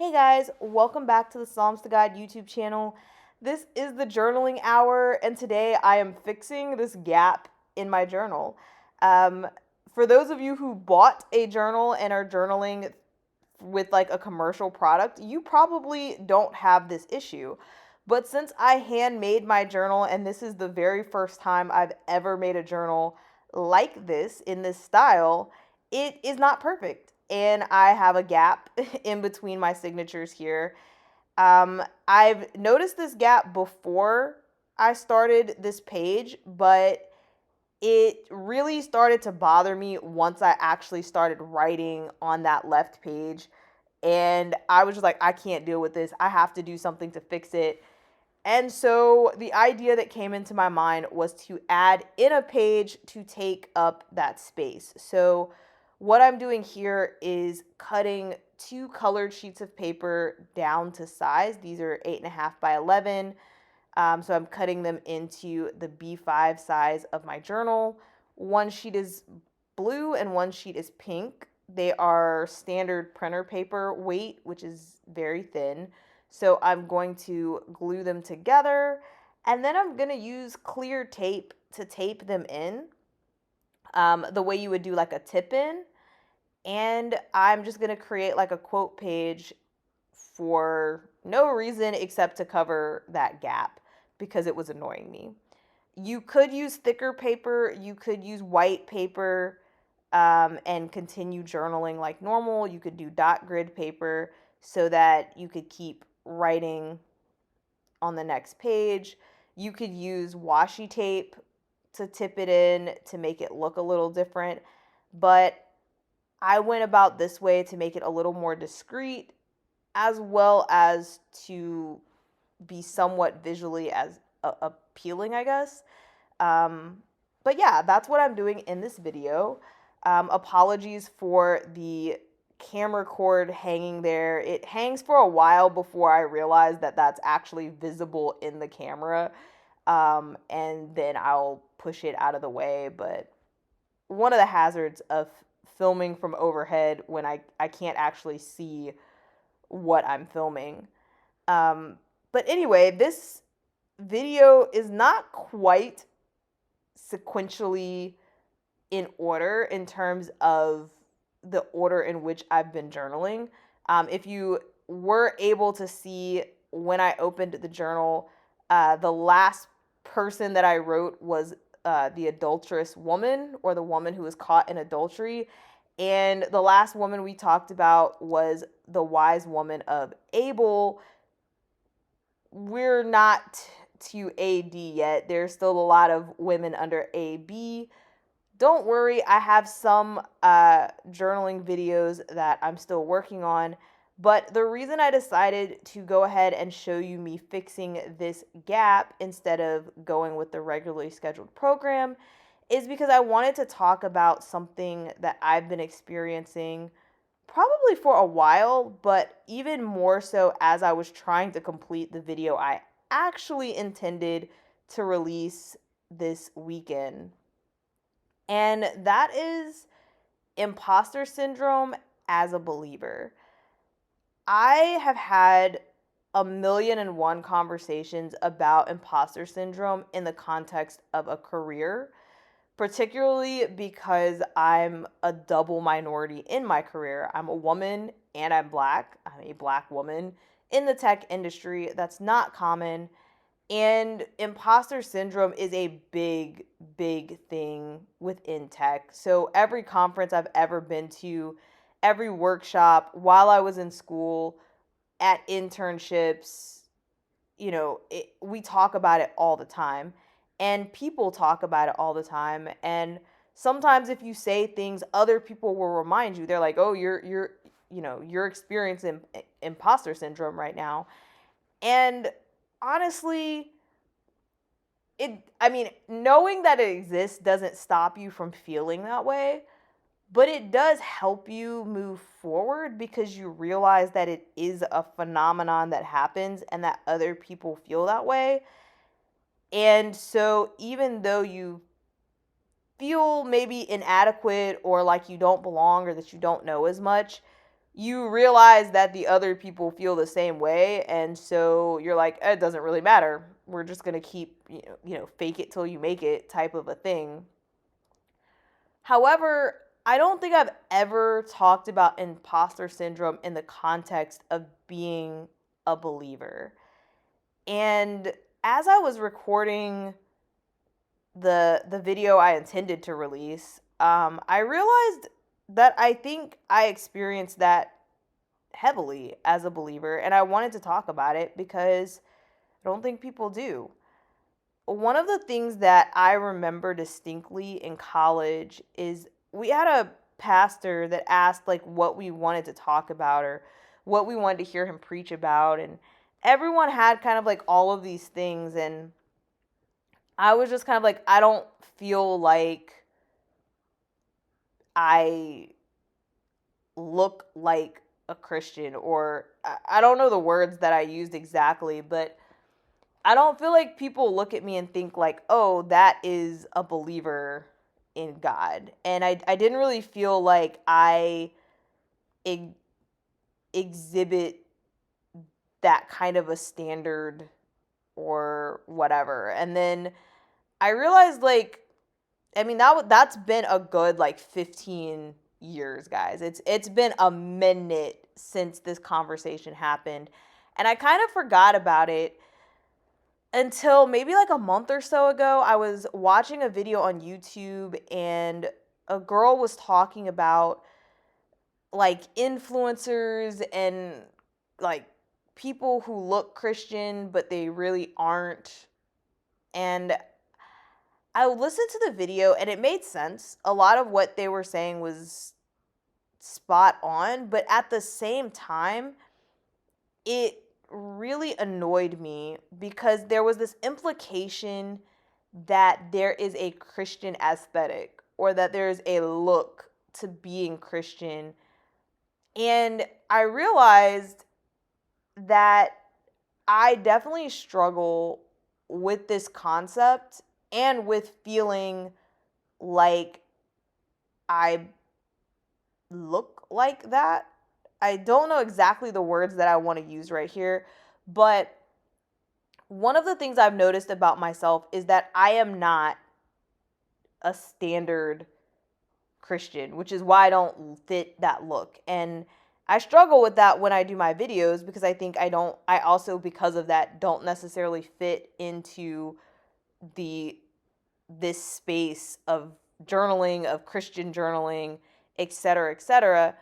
Hey guys, welcome back to the Psalms to God YouTube channel. This is the journaling hour, and today I am fixing this gap in my journal. Um, for those of you who bought a journal and are journaling with like a commercial product, you probably don't have this issue. But since I handmade my journal, and this is the very first time I've ever made a journal like this in this style, it is not perfect. And I have a gap in between my signatures here. I've noticed this gap before I started this page, but it really started to bother me once I actually started writing on that left page. And I was just like, I can't deal with this. I have to do something to fix it. And so the idea that came into my mind was to add in a page to take up that space. So what I'm doing here is cutting two colored sheets of paper down to size. These are 8.5 by 11. So I'm cutting them into the B5 size of my journal. One sheet is blue and one sheet is pink. They are standard printer paper weight, which is very thin. So I'm going to glue them together, and then I'm going to use clear tape to tape them in, the way you would do like a tip in. And I'm just going to create like a quote page for no reason except to cover that gap because it was annoying me. You could use thicker paper, you could use white paper, and continue journaling like normal. You could do dot grid paper so that you could keep writing on the next page. You could use washi tape to tip it in to make it look a little different, but I went about this way to make it a little more discreet as well as to be somewhat visually as appealing, I guess. Um, but yeah, that's what I'm doing in this video. Apologies for the camera cord hanging there. It hangs for a while before I realize that that's actually visible in the camera. And then I'll push it out of the way. But one of the hazards of filming from overhead when I can't actually see what I'm filming. Um, but anyway, this video is not quite sequentially in order in terms of the order in which I've been journaling. If you were able to see when I opened the journal, the last person that I wrote was the adulterous woman, or the woman who was caught in adultery. And the last woman we talked about was the wise woman of Abel. We're not to AD yet. There's still a lot of women under AB. Don't worry, I have some journaling videos that I'm still working on. But the reason I decided to go ahead and show you me fixing this gap instead of going with the regularly scheduled program is because I wanted to talk about something that I've been experiencing probably for a while, but even more so as I was trying to complete the video I actually intended to release this weekend. And that is imposter syndrome as a believer. I have had a million and one conversations about imposter syndrome in the context of a career, particularly because I'm a double minority in my career. I'm a woman and I'm black. I'm a black woman in the tech industry. That's not common. And imposter syndrome is a big, big thing within tech. So every conference I've ever been to, every workshop while I was in school, at internships, we talk about it all the time. And people talk about it all the time. And sometimes if you say things, other people will remind you. They're like, "Oh, you're experiencing imposter syndrome right now." And honestly, knowing that it exists doesn't stop you from feeling that way, but it does help you move forward because you realize that it is a phenomenon that happens and that other people feel that way. And so even though you feel maybe inadequate or like you don't belong or that you don't know as much, you realize that the other people feel the same way, and so you're like, it doesn't really matter. We're just gonna keep, fake it till you make it type of a thing. However, I don't think I've ever talked about imposter syndrome in the context of being a believer. And as I was recording the video I intended to release, I realized that I think I experienced that heavily as a believer, and I wanted to talk about it because I don't think people do. One of the things that I remember distinctly in college is we had a pastor that asked like what we wanted to talk about or what we wanted to hear him preach about, and everyone had kind of like all of these things, and I was just kind of like, I don't feel like I look like a Christian, or I don't know the words that I used exactly, but I don't feel like people look at me and think like, oh, that is a believer in God. And I didn't really feel like I ex- exhibit that kind of a standard or whatever. And then I realized like, I mean, that's been a good like 15 years, guys. It's been a minute since this conversation happened. And I kind of forgot about it until maybe like a month or so ago. I was watching a video on YouTube, and a girl was talking about like influencers and like people who look Christian but they really aren't. And I listened to the video and it made sense. A lot of what they were saying was spot on, but at the same time, it really annoyed me because there was this implication that there is a Christian aesthetic or that there's a look to being Christian. And I realized that I definitely struggle with this concept and with feeling like I look like that. I don't know exactly the words that I want to use right here, but one of the things I've noticed about myself is that I am not a standard Christian, which is why I don't fit that look. And I struggle with that when I do my videos because I think I also, because of that, don't necessarily fit into the this space of journaling, of Christian journaling, etc., etc.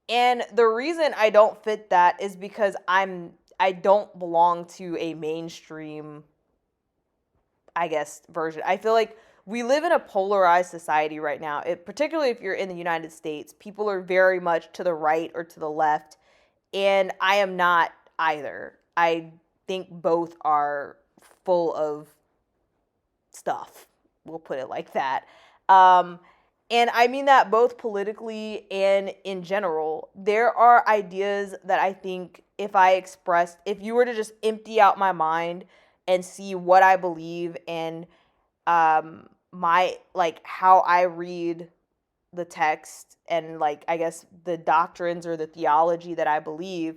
And the reason I don't fit that is because I don't belong to a mainstream, I guess, version. I feel like we live in a polarized society right now. Particularly if you're in the United States, people are very much to the right or to the left, and I am not either. I think both are full of stuff. We'll put it like that. Um, and I mean that both politically and in general. There are ideas that I think if you were to just empty out my mind and see what I believe and my, like, how I read the text and, like, I guess the doctrines or the theology that I believe,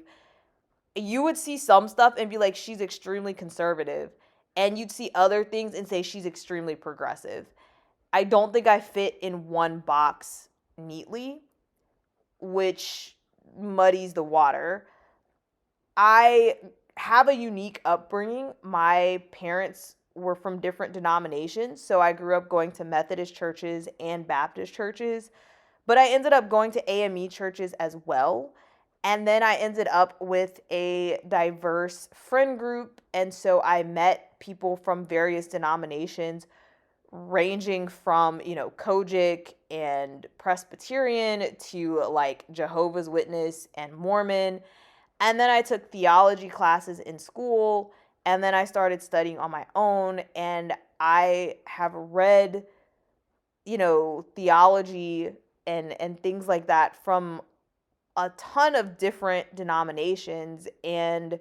you would see some stuff and be like, she's extremely conservative. And you'd see other things and say she's extremely progressive. I don't think I fit in one box neatly, which muddies the water. I have a unique upbringing. My parents were from different denominations, so I grew up going to Methodist churches and Baptist churches, but I ended up going to AME churches as well. And then I ended up with a diverse friend group, and so I met people from various denominations ranging from, Kojic and Presbyterian to like Jehovah's Witness and Mormon. And then I took theology classes in school, and then I started studying on my own, and I have read, theology and things like that from a ton of different denominations, and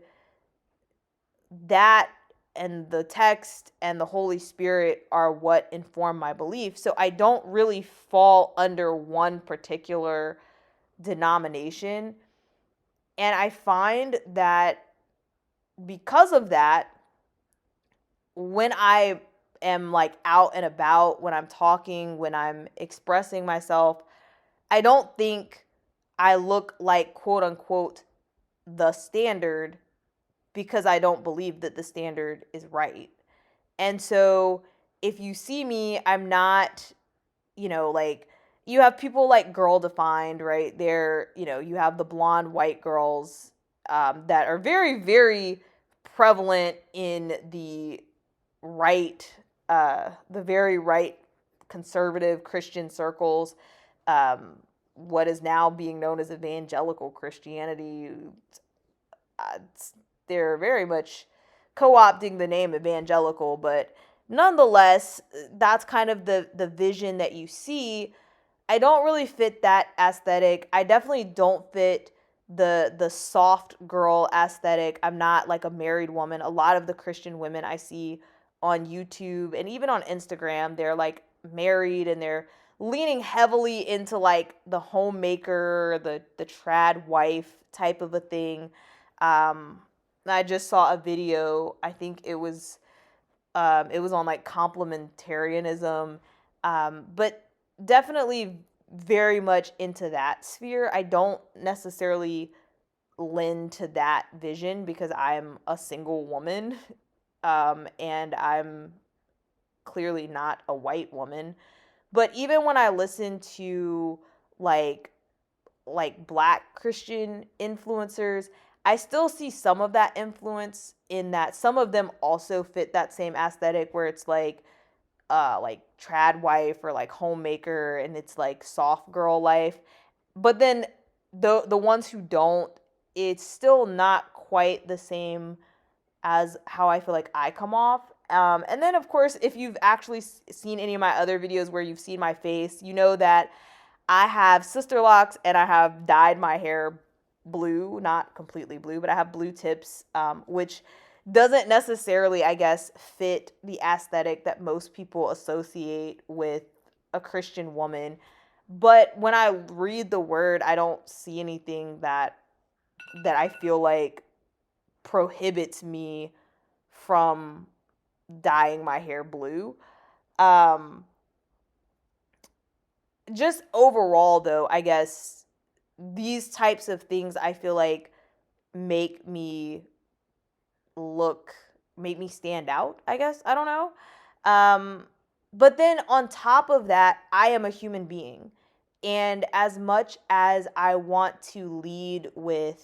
that and the text and the Holy Spirit are what inform my belief. So I don't really fall under one particular denomination. And I find that because of that, when I am like out and about, when I'm talking, when I'm expressing myself, I don't think I look like quote unquote the standard because I don't believe that the standard is right. And so if you see me, I'm not, like you have people like girl defined, right? You have the blonde white girls that are very, very prevalent in right, the very right conservative Christian circles, um, what is now being known as evangelical Christianity. Uh, they're very much co-opting the name evangelical, but nonetheless, that's kind of the vision that you see. I don't really fit that aesthetic. I definitely don't fit the soft girl aesthetic. I'm not like a married woman. A lot of the Christian women I see on YouTube and even on Instagram, they're like married and they're leaning heavily into like the homemaker, the trad wife type of a thing. I just saw a video. I think it was on like complementarianism, but definitely very much into that sphere. I don't necessarily lend to that vision because I'm a single woman, and I'm clearly not a white woman. But even when I listen to like black Christian influencers, I still see some of that influence in that some of them also fit that same aesthetic where it's like trad wife or like homemaker and it's like soft girl life. But then the ones who don't, it's still not quite the same as how I feel like I come off. And then of course, if you've actually seen any of my other videos where you've seen my face, you know that I have sister locks and I have dyed my hair blue, not completely blue, but I have blue tips, which doesn't necessarily, I guess, fit the aesthetic that most people associate with a Christian woman. But when I read the word, I don't see anything that I feel like prohibits me from dyeing my hair blue. Um, just overall, though, I guess these types of things I feel like make me look, make me stand out, I guess. I don't know. Um, but then on top of that, I am a human being. And as much as I want to lead with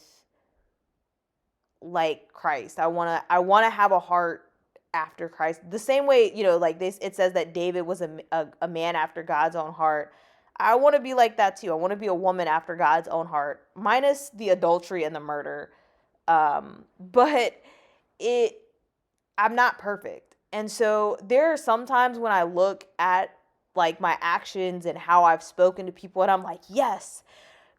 like Christ, I want to have a heart after Christ. The same way, like this it says that David was a man after God's own heart. I want to be like that too. I want to be a woman after God's own heart, minus the adultery and the murder. But it I'm not perfect. And so there are some times when I look at like my actions and how I've spoken to people and I'm like, yes,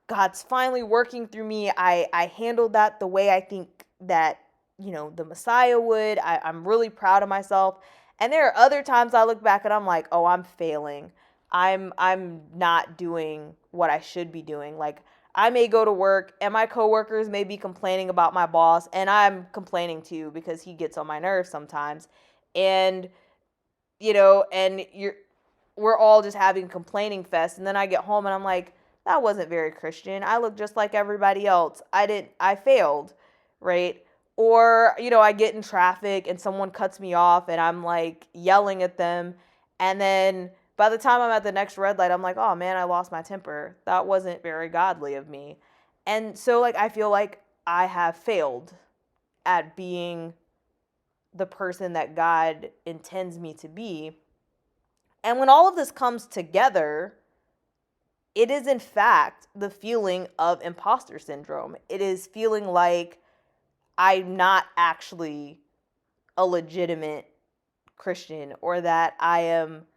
God's finally working through me. I handled that the way I think that, the Messiah would. I'm really proud of myself. And there are other times I look back and I'm like, oh, I'm failing. I'm not doing what I should be doing. Like I may go to work and my coworkers may be complaining about my boss and I'm complaining too because he gets on my nerves sometimes. And and we're all just having complaining fest. And then I get home and I'm like, that wasn't very Christian. I look just like everybody else. I failed, right? Or, I get in traffic and someone cuts me off and I'm like yelling at them. And then by the time I'm at the next red light, I'm like, oh man, I lost my temper. That wasn't very godly of me. And so, like, I feel like I have failed at being the person that God intends me to be. And when all of this comes together, it is in fact the feeling of imposter syndrome. It is feeling like I'm not actually a legitimate Christian, or that I am,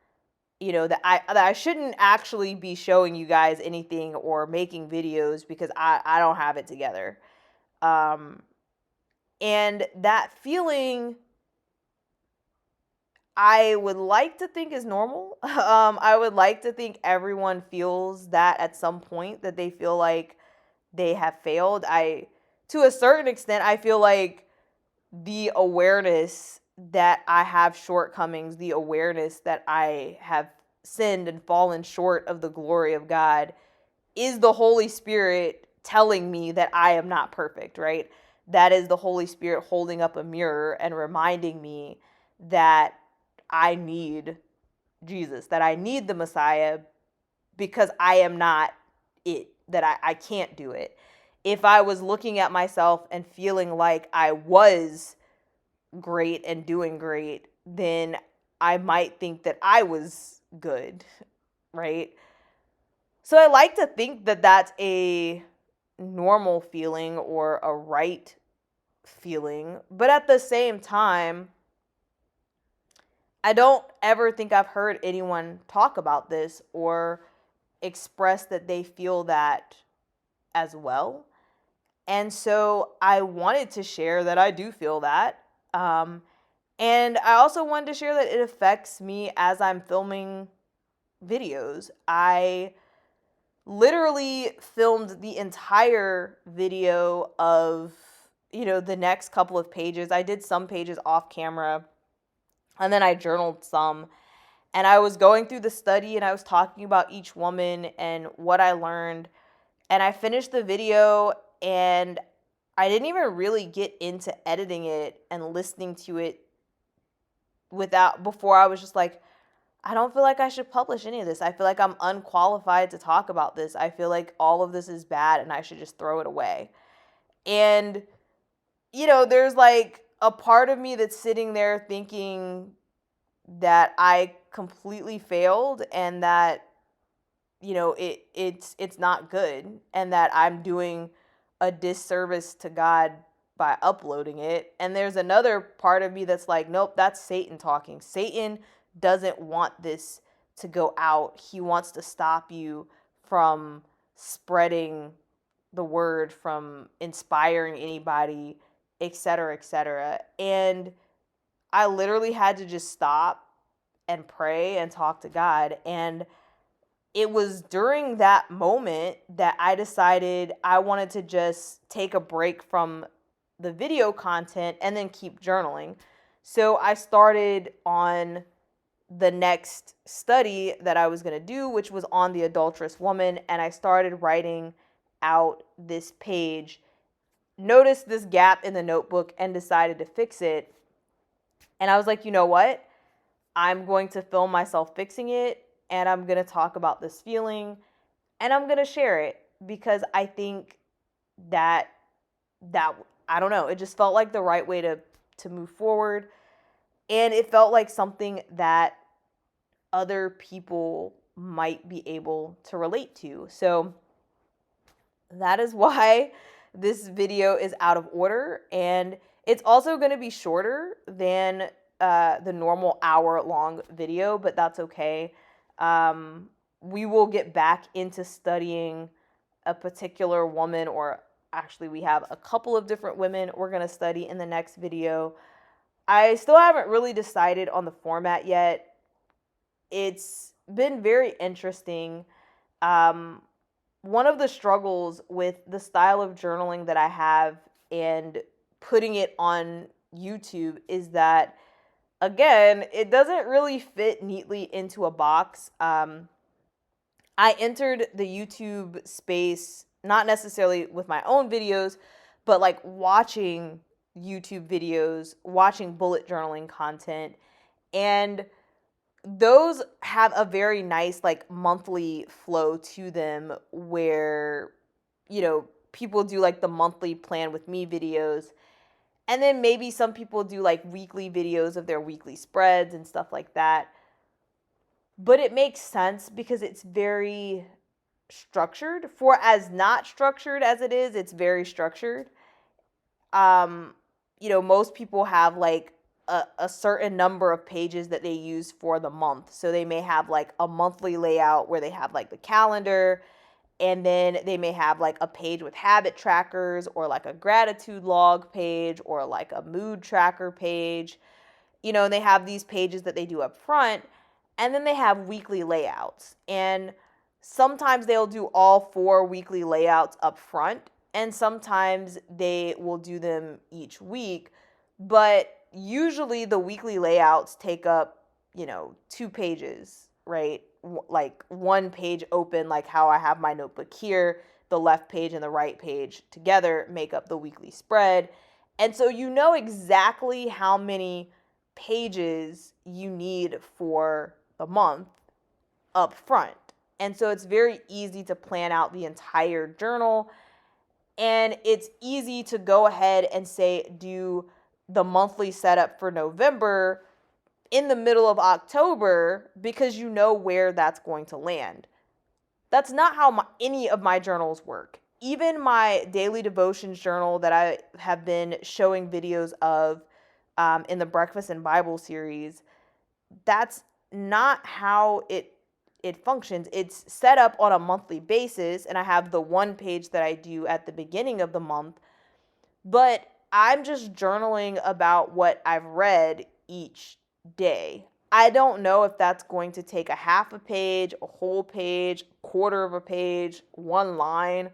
that I shouldn't actually be showing you guys anything or making videos because I don't have it together. And that feeling, I would like to think is normal. I would like to think everyone feels that at some point, that they feel like they have failed. To a certain extent, I feel like the awareness that I have shortcomings, the awareness that I have sinned and fallen short of the glory of God, is the Holy Spirit telling me that I am not perfect, right? That is the Holy Spirit holding up a mirror and reminding me that I need Jesus, that I need the Messiah, because I am not it, that I can't do it. If I was looking at myself and feeling like I was great and doing great, then I might think that I was good, right? So I like to think that that's a normal feeling or a right feeling, but at the same time, I don't ever think I've heard anyone talk about this or express that they feel that as well. And so I wanted to share that I do feel that. And I also wanted to share that it affects me as I'm filming videos. I literally filmed the entire video of, the next couple of pages. I did some pages off camera, and then I journaled some. And I was going through the study, and I was talking about each woman and what I learned. And I finished the video, and I didn't even really get into editing it and listening to it before I was just like, I don't feel like I should publish any of this. I feel like I'm unqualified to talk about this. I feel like all of this is bad and I should just throw it away. And, there's like a part of me that's sitting there thinking that I completely failed, and that, it's not good, and that I'm doing a disservice to God by uploading it. And there's another part of me that's like, nope, that's Satan talking. Satan doesn't want this to go out. He wants to stop you from spreading the word, from inspiring anybody, etc., etc. And I literally had to just stop and pray and talk to God. And it was during that moment that I decided I wanted to just take a break from the video content and then keep journaling. So I started on the next study that I was going to do, which was on the adulterous woman, and I started writing out this page, noticed this gap in the notebook, and decided to fix it. And I was like, you know what? I'm going to film myself fixing it, and I'm going to talk about this feeling, and I'm going to share it, because I think that I don't know, it just felt like the right way to move forward, and it felt like something that other people might be able to relate to. So that is why this video is out of order, and it's also going to be shorter than the normal hour-long video, but that's okay. We will get back into studying a particular woman, or actually we have a couple of different women we're going to study in the next video. I still haven't really decided on the format yet. It's been very interesting. One of the struggles with the style of journaling that I have and putting it on YouTube is that, again, it doesn't really fit neatly into a box. I entered the YouTube space not necessarily with my own videos, but like watching YouTube videos, watching bullet journaling content, and those have a very nice like monthly flow to them, where people do like the monthly plan with me videos, and then maybe some people do like weekly videos of their weekly spreads and stuff like that. But it makes sense because it's very structured. For as not structured as it is, it's very structured. um Most people have like a certain number of pages that they use for the month. So they may have like a monthly layout where they have like the calendar, and then they may have like a page with habit trackers, or like a gratitude log page, or like a mood tracker page. they have these pages that they do up front, and then they have weekly layouts. And sometimes they'll do all 4 weekly layouts up front, and sometimes they will do them each week. But usually the weekly layouts take up, 2 pages, right? Like 1 page open, like how I have my notebook here, the left page and the right page together make up the weekly spread. And so you know exactly how many pages you need for the month up front. And so it's very easy to plan out the entire journal. And it's easy to go ahead and say, do the monthly setup for November in the middle of October, because you know where that's going to land. That's not how any of my journals work. Even my daily devotions journal that I have been showing videos of in the Breakfast and Bible series, that's not how it functions. It's set up on a monthly basis, and I have the 1 page that I do at the beginning of the month, but I'm just journaling about what I've read each day. I don't know if that's going to take a half a page, a whole page, quarter of a page, 1 line.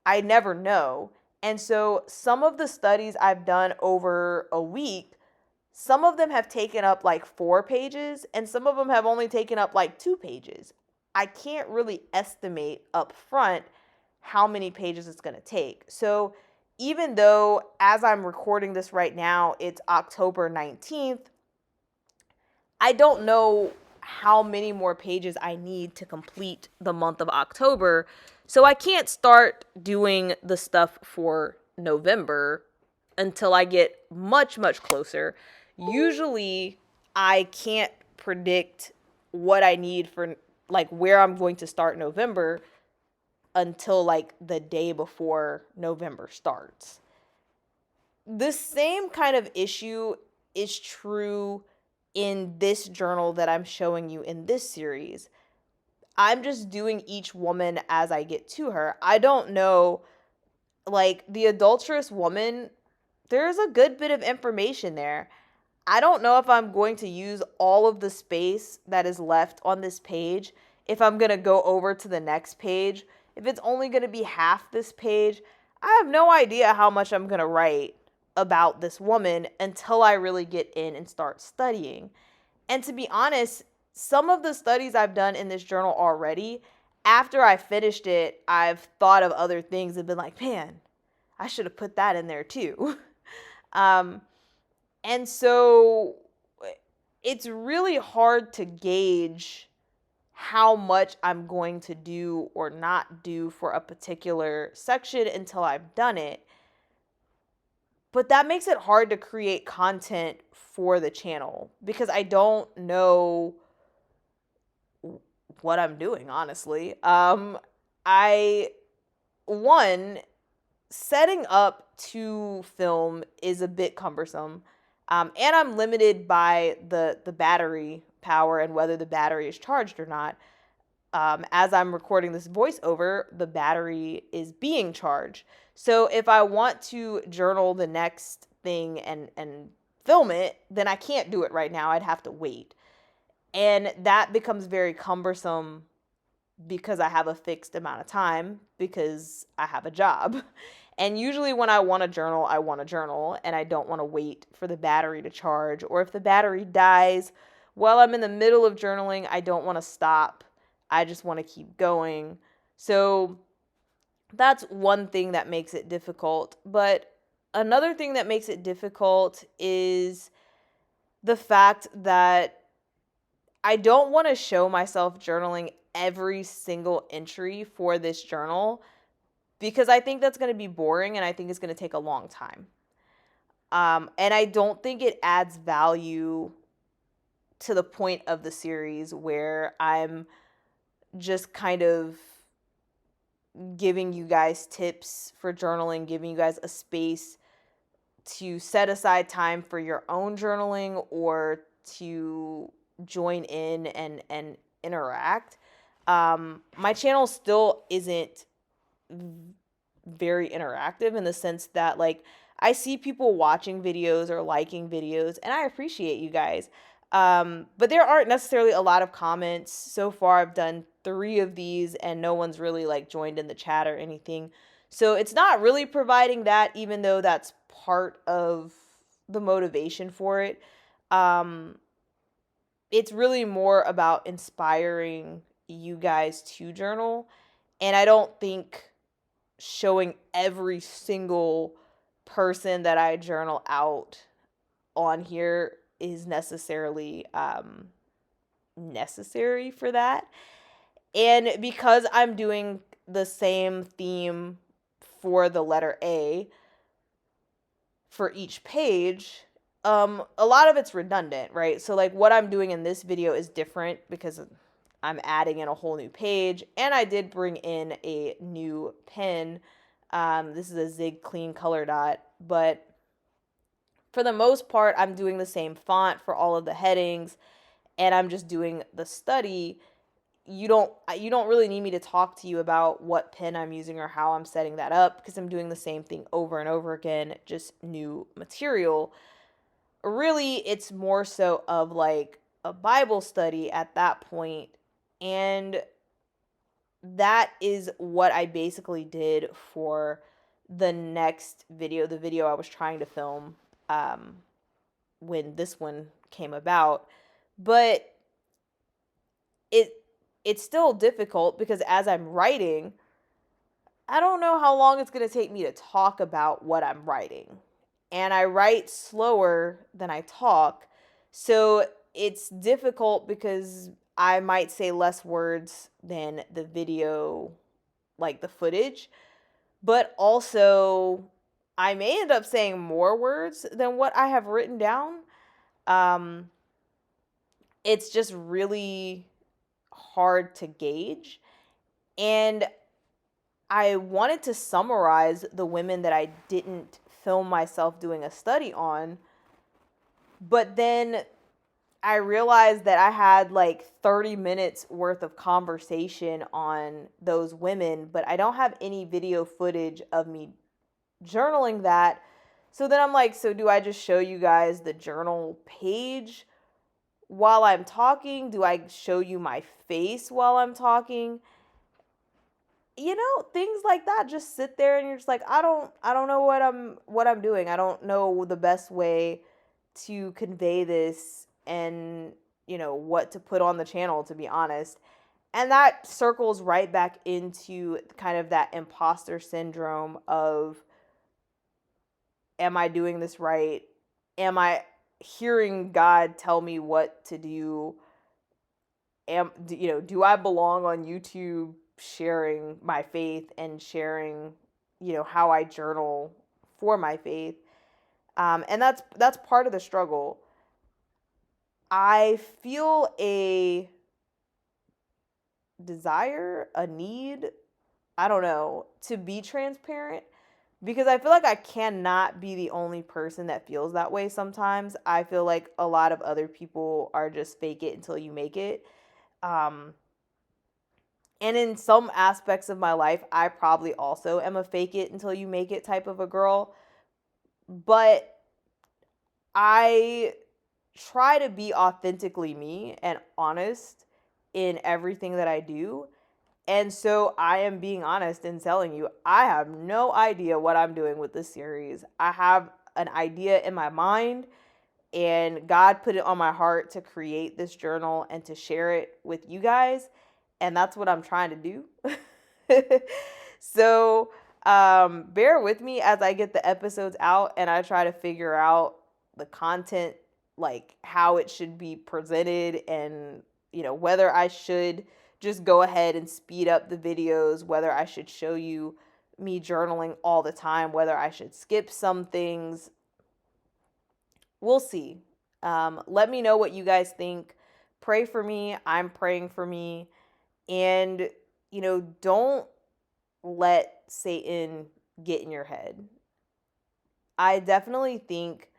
I never know. And so some of the studies I've done over a week, some of them have taken up like 4 pages, and some of them have only taken up like 2 pages. I can't really estimate up front how many pages it's going to take. So even though, as I'm recording this right now, it's October 19th, I don't know how many more pages I need to complete the month of October. So I can't start doing the stuff for November until I get much, much closer. Usually I can't predict what I need for, like, where I'm going to start November until like the day before November starts. The same kind of issue is true in this journal that I'm showing you in this series. I'm just doing each woman as I get to her. I don't know, like the adulterous woman, there's a good bit of information there. I don't know if I'm going to use all of the space that is left on this page, if I'm going to go over to the next page. If it's only going to be half this page, I have no idea how much I'm going to write about this woman until I really get in and start studying. And to be honest, some of the studies I've done in this journal already, after I finished it, I've thought of other things and been like, man, I should have put that in there too. And so it's really hard to gauge how much I'm going to do or not do for a particular section until I've done it. But that makes it hard to create content for the channel because I don't know what I'm doing, honestly. Setting up to film is a bit cumbersome. And I'm limited by the battery power and whether the battery is charged or not. As I'm recording this voiceover, the battery is being charged. So if I want to journal the next thing and film it, then I can't do it right now. I'd have to wait. And that becomes very cumbersome because I have a fixed amount of time because I have a job. And usually when I want to journal, and I don't want to wait for the battery to charge. Or if the battery dies while I'm in the middle of journaling, I don't want to stop. I just want to keep going. So that's one thing that makes it difficult. But another thing that makes it difficult is the fact that I don't want to show myself journaling every single entry for this journal because I think that's going to be boring and I think it's going to take a long time. And I don't think it adds value to the point of the series where I'm just kind of giving you guys tips for journaling, giving you guys a space to set aside time for your own journaling or to join in and interact. My channel still isn't very interactive in the sense that, like, I see people watching videos or liking videos, and I appreciate you guys. But there aren't necessarily a lot of comments. So far, I've done 3 of these, and no one's really like joined in the chat or anything. So it's not really providing that, even though that's part of the motivation for it. Um, it's really more about inspiring you guys to journal. And I don't think showing every single person that I journal out on here is necessarily necessary for that. And because I'm doing the same theme for the letter A for each page, a lot of it's redundant, right? So like what I'm doing in this video is different because I'm adding in a whole new page, and I did bring in a new pen. This is a Zig Clean Color Dot, but for the most part, I'm doing the same font for all of the headings, and I'm just doing the study. You don't really need me to talk to you about what pen I'm using or how I'm setting that up, because I'm doing the same thing over and over again, just new material. Really, it's more so of like a Bible study at that point, and that is what I basically did for the next video, the video I was trying to film when this one came about. But it it's still difficult because as I'm writing, I don't know how long it's going to take me to talk about what I'm writing. And I write slower than I talk. So it's difficult because I might say less words than the video, like the footage. But also, I may end up saying more words than what I have written down. Um, it's just really hard to gauge. And I wanted to summarize the women that I didn't film myself doing a study on, but then I realized that I had like 30 minutes worth of conversation on those women, but I don't have any video footage of me journaling that. So then I'm like, so do I just show you guys the journal page while I'm talking? Do I show you my face while I'm talking? Things like that just sit there and you're just like, I don't know what I'm doing. I don't know the best way to convey this, and what to put on the channel, to be honest. And that circles right back into kind of that imposter syndrome of, am I doing this right? Am I hearing God tell me what to do? Do I belong on YouTube sharing my faith and sharing, how I journal for my faith? And that's part of the struggle. I feel a desire, a need, I don't know, to be transparent, because I feel like I cannot be the only person that feels that way sometimes. I feel like a lot of other people are just fake it until you make it. Um, and in some aspects of my life, I probably also am a fake it until you make it type of a girl. But I try to be authentically me and honest in everything that I do. And so I am being honest and telling you, I have no idea what I'm doing with this series. I have an idea in my mind, and God put it on my heart to create this journal and to share it with you guys. And that's what I'm trying to do. So bear with me as I get the episodes out and I try to figure out the content, like how it should be presented, and whether I should just go ahead and speed up the videos, whether I should show you me journaling all the time, whether I should skip some things. We'll see. Let me know what you guys think. Pray for me. I'm praying for me. And, don't let Satan get in your head. I definitely think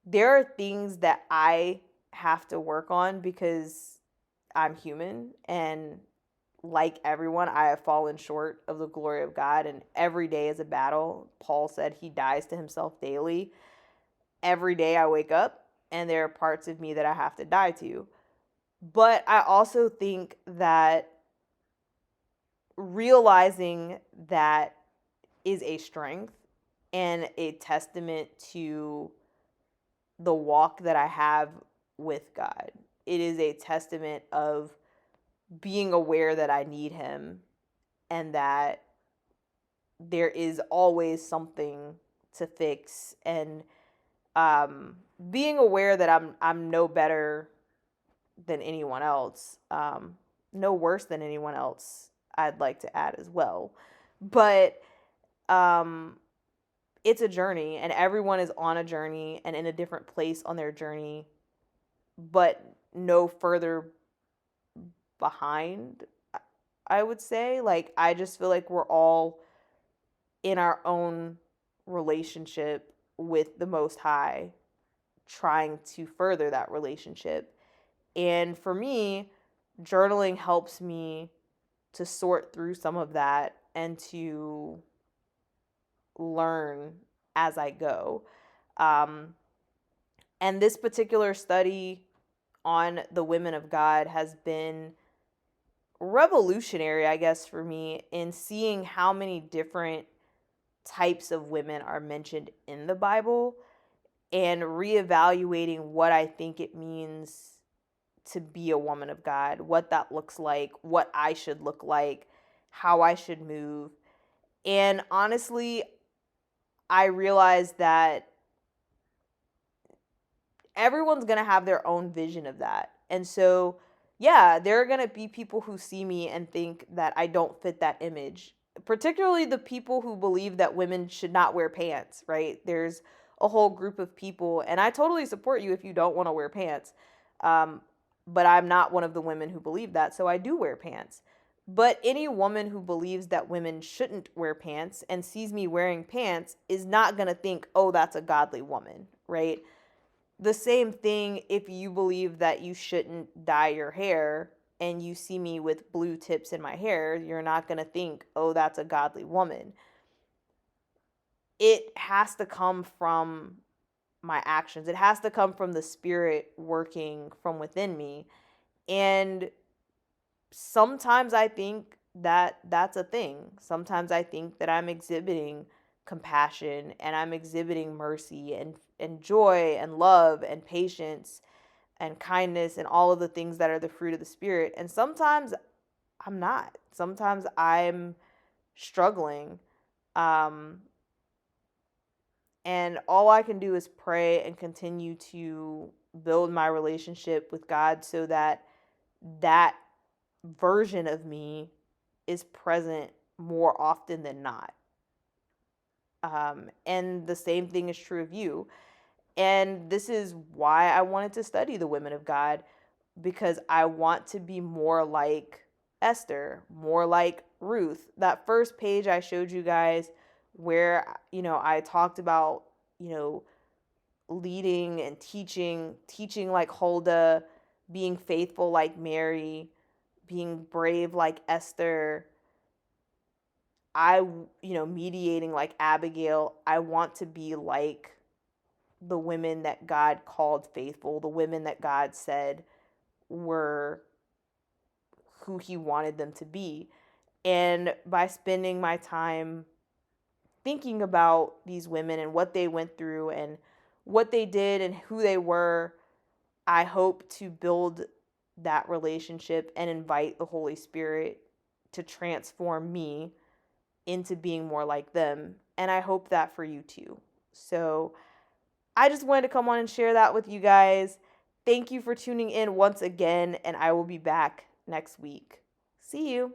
there are things that I have to work on because I'm human, and like everyone, I have fallen short of the glory of God, and every day is a battle. Paul said he dies to himself daily. Every day I wake up, and there are parts of me that I have to die to. But I also think that realizing that is a strength and a testament to the walk that I have with God. It is a testament of being aware that I need Him and that there is always something to fix, and being aware that I'm no better than anyone else, no worse than anyone else. I'd like to add as well, but um, it's a journey, and everyone is on a journey and in a different place on their journey, but no further behind. I would say, like, I just feel like we're all in our own relationship with the Most High, trying to further that relationship. And for me, journaling helps me to sort through some of that and to learn as I go. Um, and this particular study on the women of God has been revolutionary, I guess, for me in seeing how many different types of women are mentioned in the Bible and reevaluating what I think it means to be a woman of God, what that looks like, what I should look like, how I should move. And honestly, I realized that everyone's going to have their own vision of that. And so, yeah, there are going to be people who see me and think that I don't fit that image, particularly the people who believe that women should not wear pants, right? There's a whole group of people, and I totally support you if you don't want to wear pants. But I'm not one of the women who believe that, so I do wear pants. But any woman who believes that women shouldn't wear pants and sees me wearing pants is not going to think, oh, that's a godly woman, right? The same thing if you believe that you shouldn't dye your hair and you see me with blue tips in my hair, you're not going to think, oh, that's a godly woman. It has to come from my actions, it has to come from the Spirit working from within me. And sometimes I think that that's a thing. Sometimes I think that I'm exhibiting compassion and I'm exhibiting mercy and joy and love and patience and kindness and all of the things that are the fruit of the Spirit. And sometimes I'm not. Sometimes I'm struggling. Um, and all I can do is pray and continue to build my relationship with God so that that version of me is present more often than not. And the same thing is true of you. And this is why I wanted to study the women of God, because I want to be more like Esther, more like Ruth. That first page I showed you guys where, I talked about, leading and teaching like Huldah, being faithful like Mary, being brave like Esther, mediating like Abigail. I want to be like the women that God called faithful, the women that God said were who He wanted them to be. And by spending my time thinking about these women and what they went through and what they did and who they were, I hope to build that relationship and invite the Holy Spirit to transform me into being more like them. And I hope that for you too. So I just wanted to come on and share that with you guys. Thank you for tuning in once again, and I will be back next week. See you.